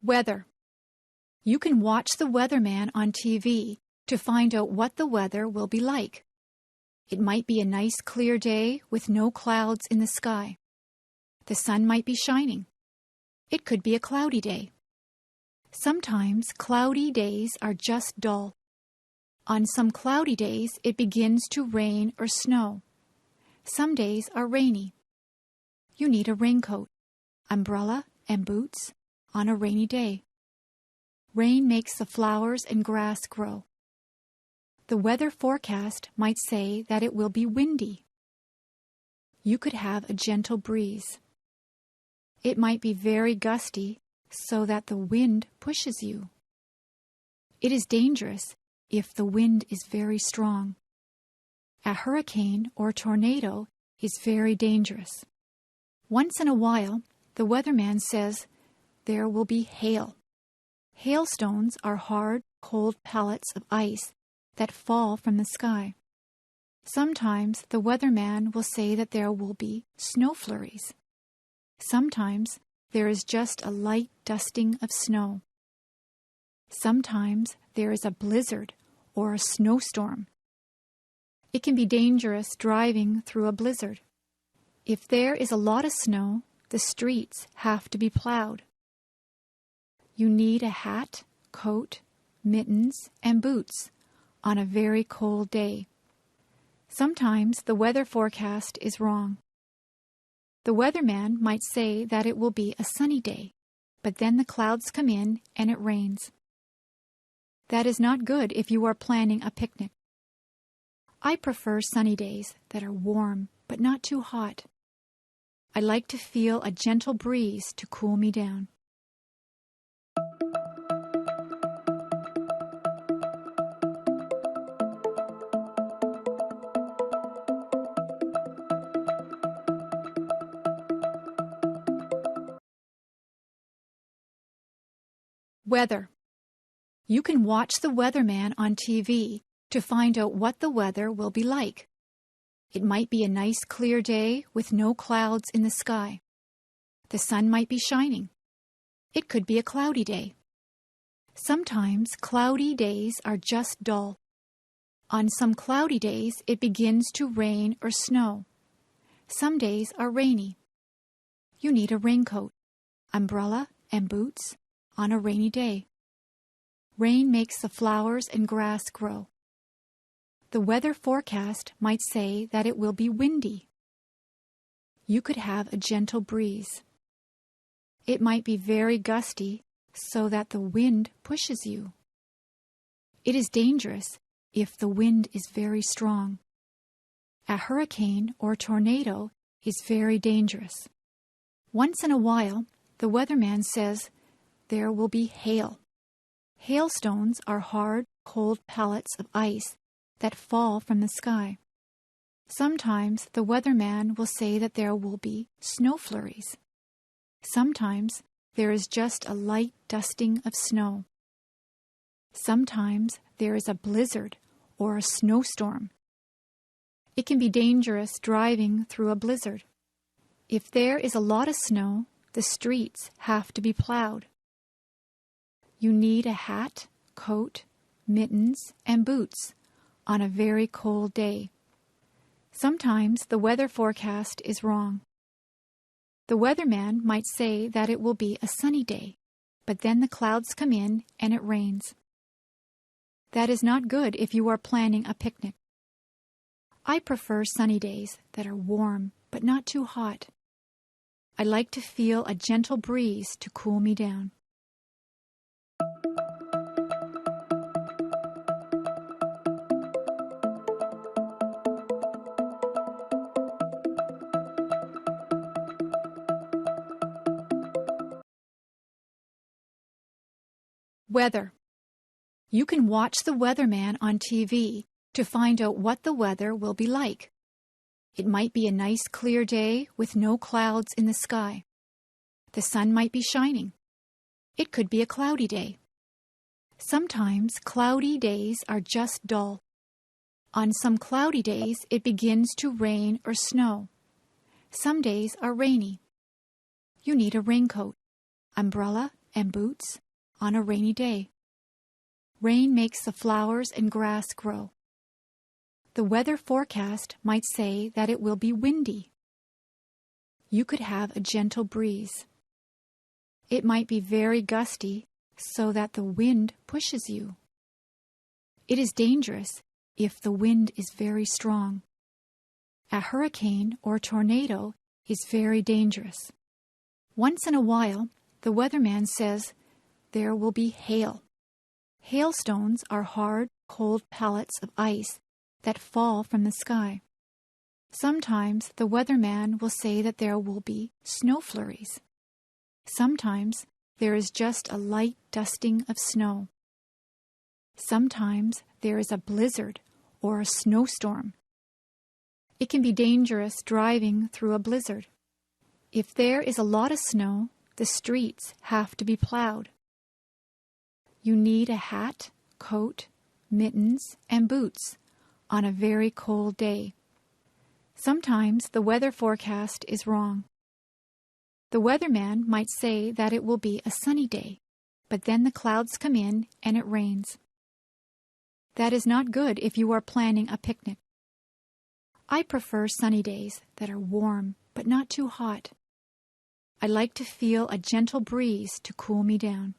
Weather. You can watch the weatherman on TV to find out what the weather will be like. It might be a nice clear day with no clouds in the sky. The sun might be shining. It could be a cloudy day. Sometimes cloudy days are just dull. On some cloudy days, it begins to rain or snow. Some days are rainy. You need a raincoat, umbrella, and boots on a rainy day. Rain makes the flowers and grass grow. The weather forecast might say that it will be windy. You could have a gentle breeze. It might be very gusty so that the wind pushes you. It is dangerous if the wind is very strong. A hurricane or tornado is very dangerous. Once in a while, the weatherman says there will be hail. Hailstones are hard, cold pellets of ice that fall from the sky. Sometimes the weatherman will say that there will be snow flurries. Sometimes there is just a light dusting of snow. Sometimes there is a blizzard or a snowstorm. It can be dangerous driving through a blizzard. If there is a lot of snow, the streets have to be plowed. You need a hat, coat, mittens, and boots on a very cold day. Sometimes the weather forecast is wrong. The weatherman might say that it will be a sunny day, but then the clouds come in and it rains. That is not good if you are planning a picnic. I prefer sunny days that are warm but not too hot. I like to feel a gentle breeze to cool me down. Weather. You can watch the weatherman on TV to find out what the weather will be like. It might be a nice clear day with no clouds in the sky. The sun might be shining. It could be a cloudy day. Sometimes cloudy days are just dull. On some cloudy days, it begins to rain or snow. Some days are rainy. You need a raincoat, umbrella, and boots on a rainy day. Rain makes the flowers and grass grow. The weather forecast might say that it will be windy. You could have a gentle breeze. It might be very gusty so that the wind pushes you. It is dangerous if the wind is very strong. A hurricane or tornado is very dangerous. Once in a while, the weatherman says there will be hail. Hailstones are hard, cold pellets of ice that fall from the sky. Sometimes the weatherman will say that there will be snow flurries. Sometimes there is just a light dusting of snow. Sometimes there is a blizzard or a snowstorm. It can be dangerous driving through a blizzard. If there is a lot of snow, the streets have to be plowed. You need a hat, coat, mittens, and boots on a very cold day. Sometimes the weather forecast is wrong. The weatherman might say that it will be a sunny day, but then the clouds come in and it rains. That is not good if you are planning a picnic. I prefer sunny days that are warm but not too hot. I like to feel a gentle breeze to cool me down. Weather. You can watch the weatherman on TV to find out what the weather will be like. It might be a nice clear day with no clouds in the sky. The sun might be shining. It could be a cloudy day. Sometimes cloudy days are just dull. On some cloudy days, it begins to rain or snow. Some days are rainy. You need a raincoat, umbrella, and boots on a rainy day. Rain makes the flowers and grass grow. The weather forecast might say that it will be windy. You could have a gentle breeze. It might be very gusty so that the wind pushes you. It is dangerous if the wind is very strong. A hurricane or tornado is very dangerous. Once in a while, the weatherman says there will be hail. Hailstones are hard, cold pellets of ice that fall from the sky. Sometimes the weatherman will say that there will be snow flurries. Sometimes there is just a light dusting of snow. Sometimes there is a blizzard or a snowstorm. It can be dangerous driving through a blizzard. If there is a lot of snow, the streets have to be plowed. You need a hat, coat, mittens, and boots on a very cold day. Sometimes the weather forecast is wrong. The weatherman might say that it will be a sunny day, but then the clouds come in and it rains. That is not good if you are planning a picnic. I prefer sunny days that are warm but not too hot. I like to feel a gentle breeze to cool me down.